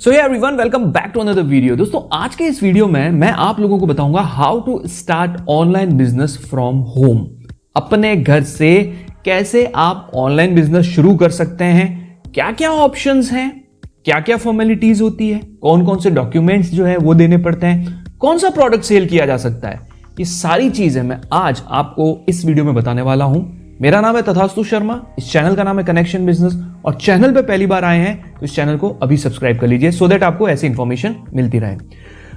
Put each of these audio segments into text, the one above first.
So hey everyone, welcome back to another video. दोस्तों, आज के इस वीडियो में मैं आप लोगों को बताऊंगा how to start online business from home. अपने घर से कैसे आप ऑनलाइन बिजनेस शुरू कर सकते हैं, क्या क्या ऑप्शंस हैं, क्या क्या फॉर्मेलिटीज होती है, कौन कौन से डॉक्यूमेंट्स जो है वो देने पड़ते हैं, कौन सा प्रोडक्ट सेल किया जा सकता है, ये सारी चीजें मैं आज आपको इस वीडियो में बताने वाला हूं। मेरा नाम है तथास्तु शर्मा, इस चैनल का नाम है कनेक्शन बिजनेस, और चैनल पे पहली बार आए हैं तो इस चैनल को अभी सब्सक्राइब कर लीजिए सो दैट आपको ऐसी इंफॉर्मेशन मिलती रहे।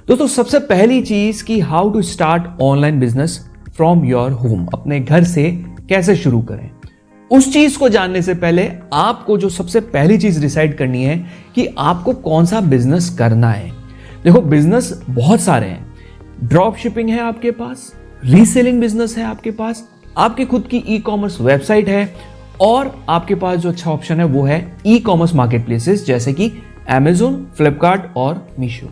दोस्तों, सबसे पहली चीज कि how to start online business from your home, अपने घर से कैसे शुरू करें। उस चीज को जानने से पहले आपको जो सबसे पहली चीज डिसाइड करनी है कि आपको कौन सा बिजनेस करना है। देखो, बिजनेस बहुत सारे हैं। ड्रॉप शिपिंग है आपके पास, रीसेलिंग बिजनेस है आपके पास, आपकी खुद की ई कॉमर्स वेबसाइट है, और आपके पास जो अच्छा ऑप्शन है वो है ई कॉमर्स मार्केट प्लेसेस जैसे कि Amazon, फ्लिपकार्ट और मीशो।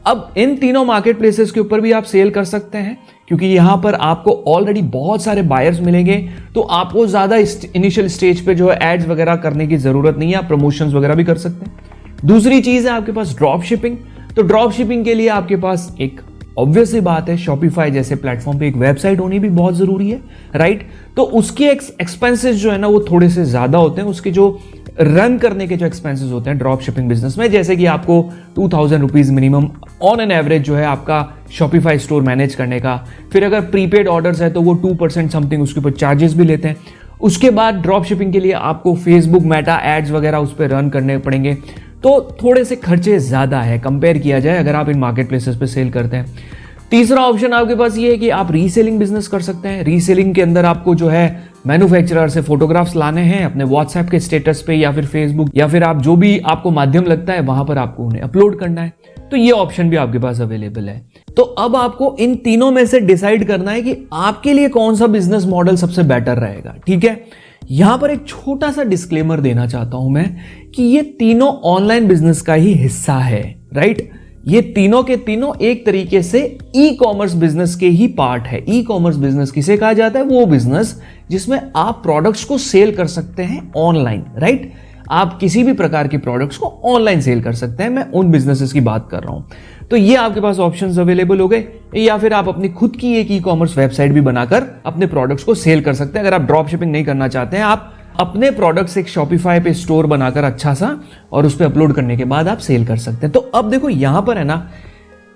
अब इन तीनों मार्केट प्लेसेस के ऊपर भी आप सेल कर सकते हैं, क्योंकि यहां पर आपको ऑलरेडी बहुत सारे बायर्स मिलेंगे, तो आपको ज्यादा इनिशियल स्टेज पे जो है एड्स वगैरह करने की जरूरत नहीं है, आप प्रमोशंस वगैरह भी कर सकते हैं। दूसरी चीज है आपके पास ड्रॉप शिपिंग। तो ड्रॉप शिपिंग के लिए आपके पास एक ऑब्वियस सी बात है, शॉपिफाई जैसे प्लेटफॉर्म पे एक वेबसाइट होनी भी बहुत जरूरी है, राइट। तो उसके एक्सपेंसेस जो है ना वो थोड़े से ज्यादा होते हैं, उसके जो रन करने के जो एक्सपेंसेस होते हैं ड्रॉप शिपिंग बिजनेस में, जैसे कि आपको 2000 rupees minimum on an average जो है आपका शॉपिफाई स्टोर मैनेज करने का। फिर अगर प्रीपेड ऑर्डर्स है तो वो 2% समथिंग उसके ऊपर चार्जेस भी लेते हैं। उसके बाद ड्रॉप शिपिंग के लिए आपको फेसबुक मेटा एड्स वगैरह उस पर रन करने पड़ेंगे, तो थोड़े से खर्चे ज्यादा है कंपेयर किया जाए अगर आप इन मार्केट प्लेसेस पे सेल करते हैं। तीसरा ऑप्शन आपके पास ये है कि आप रीसेलिंग बिजनेस कर सकते हैं। रीसेलिंग के अंदर आपको जो है मैन्युफैक्चरर से फोटोग्राफ्स लाने हैं अपने व्हाट्सएप के स्टेटस पे, या फिर फेसबुक, या फिर आप जो भी आपको माध्यम लगता है वहां पर आपको उन्हें अपलोड करना है। तो ये ऑप्शन भी आपके पास अवेलेबल है। तो अब आपको इन तीनों में से डिसाइड करना है कि आपके लिए कौन सा बिजनेस मॉडल सबसे बेटर रहेगा, ठीक है। यहां पर एक छोटा सा डिस्क्लेमर देना चाहता हूं मैं कि ये तीनों ऑनलाइन बिजनेस का ही हिस्सा है, राइट। ये तीनों के तीनों एक तरीके से ई कॉमर्स बिजनेस के ही पार्ट है। ई कॉमर्स बिजनेस किसे कहा जाता है? वो बिजनेस जिसमें आप प्रोडक्ट्स को सेल कर सकते हैं ऑनलाइन, राइट। आप किसी भी प्रकार के प्रोडक्ट्स को ऑनलाइन सेल कर सकते हैं, मैं उन बिजनेसेस की बात कर रहा हूं। तो ये आपके पास ऑप्शंस अवेलेबल हो गए, या फिर आप अपनी खुद की एक ई कॉमर्स वेबसाइट भी बनाकर अपने प्रोडक्ट्स को सेल कर सकते हैं। अगर आप ड्रॉप शिपिंग नहीं करना चाहते हैं, आप अपने प्रोडक्ट्स एक शॉपिफाई पे स्टोर बनाकर अच्छा सा, और उस पे अपलोड करने के बाद आप सेल कर सकते हैं। तो अब देखो यहां पर है ना,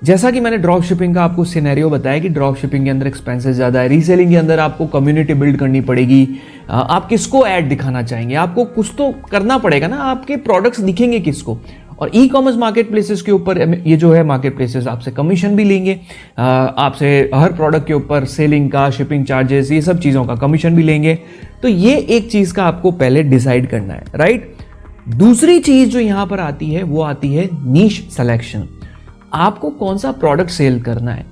जैसा कि मैंने ड्रॉप शिपिंग का आपको सिनेरियो बताया कि ड्रॉप शिपिंग के अंदर एक्सपेंसेस ज्यादा है, रीसेलिंग के अंदर आपको कम्युनिटी बिल्ड करनी पड़ेगी, आप किसको ऐड दिखाना चाहेंगे, आपको कुछ तो करना पड़ेगा ना, आपके प्रोडक्ट्स दिखेंगे किसको। और ई कॉमर्स मार्केट प्लेसेस के ऊपर ये जो है मार्केट प्लेसेस आपसे कमीशन भी लेंगे, आपसे हर प्रोडक्ट के ऊपर सेलिंग का, शिपिंग चार्जेस, ये सब चीज़ों का कमीशन भी लेंगे। तो ये एक चीज़ का आपको पहले डिसाइड करना है, राइट। दूसरी चीज़ जो यहां पर आती है वो आती है नीश सिलेक्शन। आपको कौन सा प्रोडक्ट सेल करना है।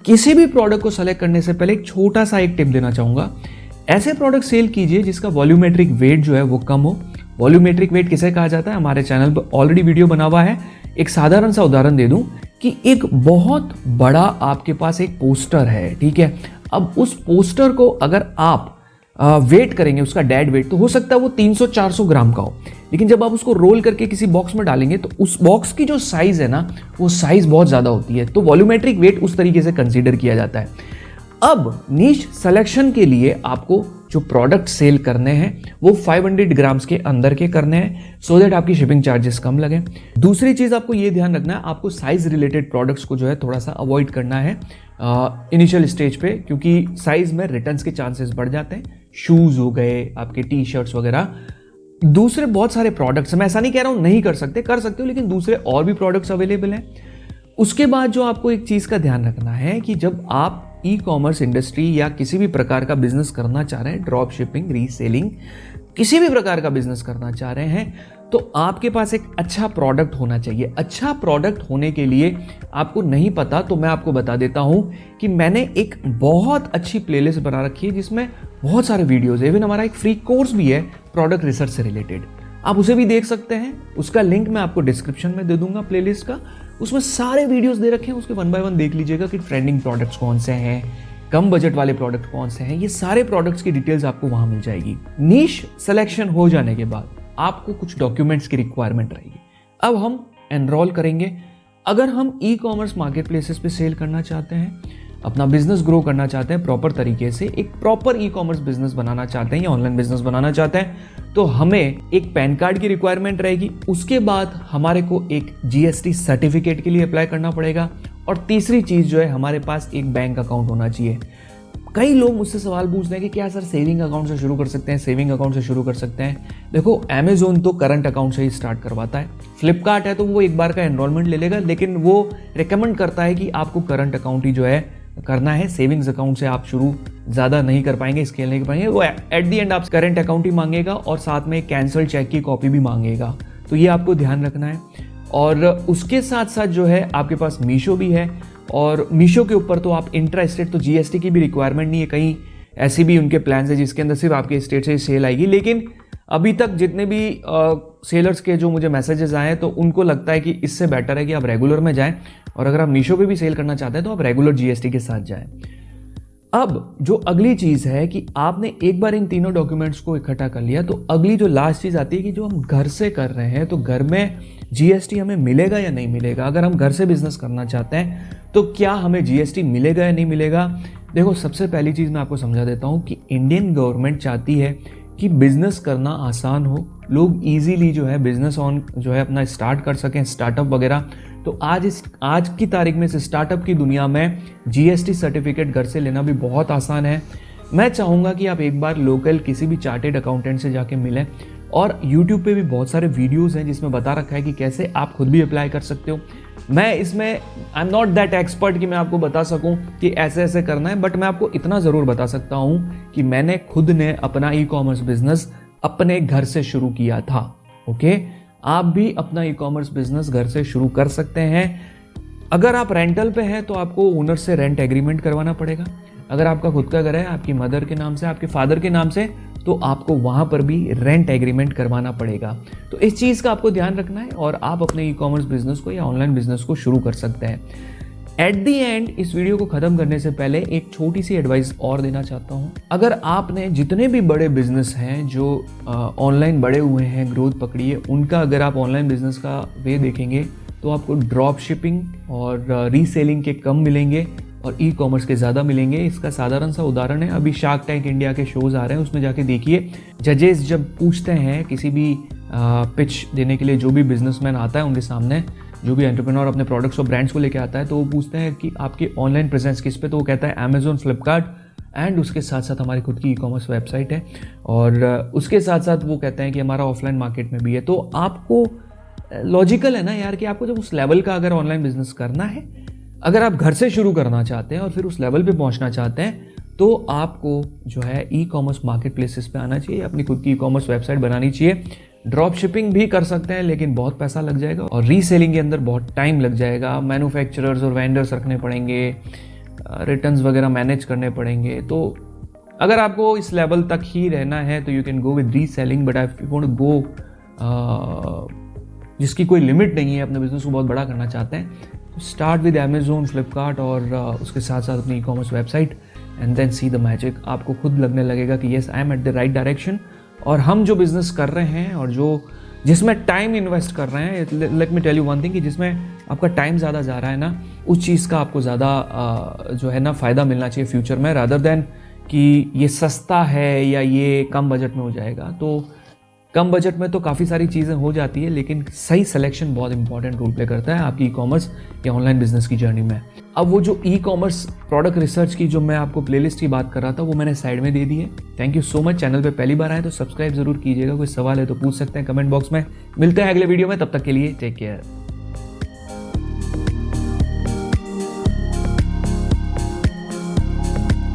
किसी भी प्रोडक्ट को सेलेक्ट करने से पहले एक छोटा सा एक टिप देना चाहूंगा, ऐसे प्रोडक्ट सेल कीजिए जिसका वॉल्यूमेट्रिक वेट जो है वो कम हो। वॉल्यूमेट्रिक वेट किसे कहा जाता है? हमारे चैनल पर ऑलरेडी वीडियो बना हुआ है। एक साधारण सा उदाहरण दे दूं कि एक बहुत बड़ा आपके पास एक पोस्टर है, ठीक है। अब उस पोस्टर को अगर आप वेट करेंगे, उसका डेड वेट, तो हो सकता है वो 300-400 ग्राम का हो, लेकिन जब आप उसको रोल करके किसी बॉक्स में डालेंगे तो उस बॉक्स की जो साइज है ना, वो साइज बहुत ज्यादा होती है। तो वॉल्यूमेट्रिक वेट उस तरीके से कंसीडर किया जाता है। अब नीश सिलेक्शन के लिए आपको जो प्रोडक्ट सेल करने हैं वो 500 ग्राम्स के अंदर के करने हैं, सो दैट आपकी शिपिंग चार्जेस कम लगे। दूसरी चीज आपको ये ध्यान रखना है, आपको साइज रिलेटेड प्रोडक्ट्स को जो है थोड़ा सा अवॉइड करना है इनिशियल स्टेज पे, क्योंकि साइज में रिटर्न्स के चांसेस बढ़ जाते हैं। शूज हो गए, आपके टी शर्ट्स वगैरह, दूसरे बहुत सारे प्रोडक्ट्स, मैं ऐसा नहीं कह रहा हूं नहीं कर सकते, कर सकते हो, लेकिन दूसरे और भी प्रोडक्ट्स अवेलेबल हैं। उसके बाद जो आपको एक चीज का ध्यान रखना है कि जब आप ई कॉमर्स इंडस्ट्री या किसी भी प्रकार का बिजनेस करना चाह रहे हैं, ड्रॉप शिपिंग, रीसेलिंग, किसी भी प्रकार का बिजनेस करना चाह रहे हैं, तो आपके पास एक अच्छा प्रोडक्ट होना चाहिए। अच्छा प्रोडक्ट होने के लिए आपको नहीं पता तो मैं आपको बता देता हूं कि मैंने एक बहुत अच्छी प्लेलिस्ट बना रखी है जिसमें बहुत सारे वीडियोस है। इवन हमारा एक फ्री कोर्स भी है प्रोडक्ट रिसर्च से रिलेटेड, आप उसे भी देख सकते हैं। उसका लिंक मैं आपको डिस्क्रिप्शन में दे दूंगा प्लेलिस्ट का। उसमें सारे वीडियोस दे रखे हैं, उसके 1 बाय 1 देख लीजिएगा कि ट्रेंडिंग प्रोडक्ट्स कौन से हैं, कम बजट वाले प्रोडक्ट कौन से हैं, ये सारे प्रोडक्ट्स की डिटेल्स आपको वहां मिल जाएगी। नीश सिलेक्शन हो जाने के बाद आपको कुछ डॉक्यूमेंट्स की रिक्वायरमेंट रहेगी। अब हम एनरोल करेंगे। अगर हम ई कॉमर्स मार्केट प्लेसेस पे सेल करना चाहते हैं, अपना बिजनेस ग्रो करना चाहते हैं प्रॉपर तरीके से, एक प्रॉपर ई कॉमर्स बिजनेस बनाना चाहते हैं या ऑनलाइन बिजनेस बनाना चाहते हैं, तो हमें एक पैन कार्ड की रिक्वायरमेंट रहेगी। उसके बाद हमारे को एक जीएसटी सर्टिफिकेट के लिए अप्लाई करना पड़ेगा, और तीसरी चीज़ जो है, हमारे पास एक बैंक अकाउंट होना चाहिए। कई लोग मुझसे सवाल पूछते हैं कि क्या सर सेविंग अकाउंट से शुरू कर सकते हैं, सेविंग अकाउंट से शुरू कर सकते हैं। देखो, अमेजोन तो करंट अकाउंट से ही स्टार्ट करवाता है, फ्लिपकार्ट है तो वो एक बार का एनरोलमेंट ले लेगा, लेकिन वो रिकमेंड करता है कि आपको करंट अकाउंट ही जो है करना है। सेविंग्स अकाउंट से आप शुरू ज़्यादा नहीं कर पाएंगे, स्केल नहीं कर पाएंगे। वो एट दी एंड आप करंट अकाउंट ही मांगेगा और साथ में कैंसल चेक की कॉपी भी मांगेगा, तो ये आपको ध्यान रखना है। और उसके साथ साथ जो है आपके पास मीशो भी है, और मीशो के ऊपर तो आप इंट्रा स्टेट, तो जीएसटी की भी रिक्वायरमेंट नहीं है। कहीं ऐसी भी उनके प्लान है जिसके अंदर सिर्फ आपके स्टेट से सेल आएगी, लेकिन अभी तक जितने भी सेलर्स के जो मुझे मैसेजेस आए हैं, तो उनको लगता है कि इससे बेटर है कि आप रेगुलर में जाएं, और अगर आप मीशो पे भी सेल करना चाहते हैं तो आप रेगुलर जीएसटी के साथ जाएं। अब जो अगली चीज़ है कि आपने एक बार इन तीनों डॉक्यूमेंट्स को इकट्ठा कर लिया, तो अगली जो लास्ट चीज़ आती है कि जो हम घर से कर रहे हैं, तो घर में जीएसटी हमें मिलेगा या नहीं मिलेगा। अगर हम घर से बिजनेस करना चाहते हैं तो क्या हमें जीएसटी मिलेगा या नहीं मिलेगा। देखो, सबसे पहली चीज़ मैं आपको समझा देता हूँ कि इंडियन गवर्नमेंट चाहती है कि बिजनेस करना आसान हो, लोग इजीली जो है बिजनेस जो है अपना स्टार्ट कर सकें, स्टार्टअप वगैरह। तो आज की तारीख में इस स्टार्टअप की दुनिया में जीएसटी सर्टिफिकेट घर से लेना भी बहुत आसान है। मैं चाहूँगा कि आप एक बार लोकल किसी भी चार्टेड अकाउंटेंट से जाके मिलें, और YouTube पे भी बहुत सारे वीडियोस हैं जिसमें बता रखा है कि कैसे आप खुद भी अप्लाई कर सकते हो। मैं इसमें I am not that expert कि मैं आपको बता सकूं कि ऐसे ऐसे करना है, बट मैं आपको इतना ज़रूर बता सकता हूं कि मैंने खुद ने अपना ई कॉमर्स बिजनेस अपने घर से शुरू किया था। ओके, आप भी अपना ई कॉमर्स बिजनेस घर से शुरू कर सकते हैं। अगर आप रेंटल पे हैं तो आपको ओनर से रेंट एग्रीमेंट करवाना पड़ेगा। अगर आपका खुद का घर है, आपकी मदर के नाम से, आपके फादर के नाम से, तो आपको वहाँ पर भी रेंट एग्रीमेंट करवाना पड़ेगा। तो इस चीज़ का आपको ध्यान रखना है, और आप अपने ई कॉमर्स बिजनेस को या ऑनलाइन बिजनेस को शुरू कर सकते हैं। एट दी एंड, इस वीडियो को ख़त्म करने से पहले एक छोटी सी एडवाइस और देना चाहता हूँ। अगर आपने जितने भी बड़े बिजनेस हैं जो ऑनलाइन बड़े हुए हैं, ग्रोथ पकड़ी है, उनका अगर आप ऑनलाइन बिजनेस का वे देखेंगे तो आपको ड्रॉप शिपिंग और रीसेलिंग के कम मिलेंगे और ई कॉमर्स के ज़्यादा मिलेंगे। इसका साधारण सा उदाहरण है, अभी शार्क टैंक इंडिया के शोज़ आ रहे हैं, उसमें जाके देखिए, जजेस जब पूछते हैं किसी भी पिच देने के लिए, जो भी बिजनेसमैन आता है उनके सामने, जो भी एंटरप्रेन्योर अपने प्रोडक्ट्स और ब्रांड्स को लेके आता है, तो वो पूछते हैं कि आपकी ऑनलाइन प्रेजेंस किस पे, तो वो कहता है अमेजोन, फ्लिपकार्ट, एंड उसके साथ साथ हमारी खुद की ई कॉमर्स वेबसाइट है, और उसके साथ साथ वो कहते हैं कि हमारा ऑफलाइन मार्केट में भी है। तो आपको लॉजिकल है ना यार कि आपको जब उस लेवल का अगर ऑनलाइन बिजनेस करना है, अगर आप घर से शुरू करना चाहते हैं और फिर उस लेवल पे पहुंचना चाहते हैं, तो आपको जो है ई कॉमर्स मार्केट प्लेसेस पे आना चाहिए, अपनी खुद की ई कॉमर्स वेबसाइट बनानी चाहिए। ड्रॉप शिपिंग भी कर सकते हैं, लेकिन बहुत पैसा लग जाएगा, और रीसेलिंग के अंदर बहुत टाइम लग जाएगा। मैन्युफैक्चरर्स और वेंडर्स रखने पड़ेंगे, रिटर्न्स वगैरह मैनेज करने पड़ेंगे। तो अगर आपको इस लेवल तक ही रहना है तो you can go with reselling, but if you want to go जिसकी कोई लिमिट नहीं है, अपने बिजनेस को बहुत बड़ा करना चाहते हैं, तो स्टार्ट विद अमेजोन, फ्लिपकार्ट, और उसके साथ साथ अपनी e commerce website, and then see the magic. आपको खुद लगने लगेगा कि yes, I am at the right direction. और हम जो बिज़नेस कर रहे हैं और जिसमें टाइम इन्वेस्ट कर रहे हैं, let me tell you one thing, कि जिसमें आपका टाइम ज़्यादा जा रहा है ना, उस चीज़ का आपको ज़्यादा जो है ना फ़ायदा मिलना चाहिए फ्यूचर में, रादर देन कि ये सस्ता है या ये कम बजट में हो जाएगा। तो कम बजट में तो काफ़ी सारी चीज़ें हो जाती है, लेकिन सही सिलेक्शन बहुत इंपॉर्टेंट रोल प्ले करता है आपकी ई कॉमर्स या ऑनलाइन बिजनेस की जर्नी में। अब वो जो ई कॉमर्स प्रोडक्ट रिसर्च की जो मैं आपको प्लेलिस्ट की बात कर रहा था, वो मैंने साइड में दे दी है। Thank you so much. Channel पे पहली बार आए तो सब्सक्राइब जरूर कीजिएगा। कोई सवाल है तो पूछ सकते हैं कमेंट बॉक्स में। मिलते हैं अगले वीडियो में, तब तक के लिए टेक केयर।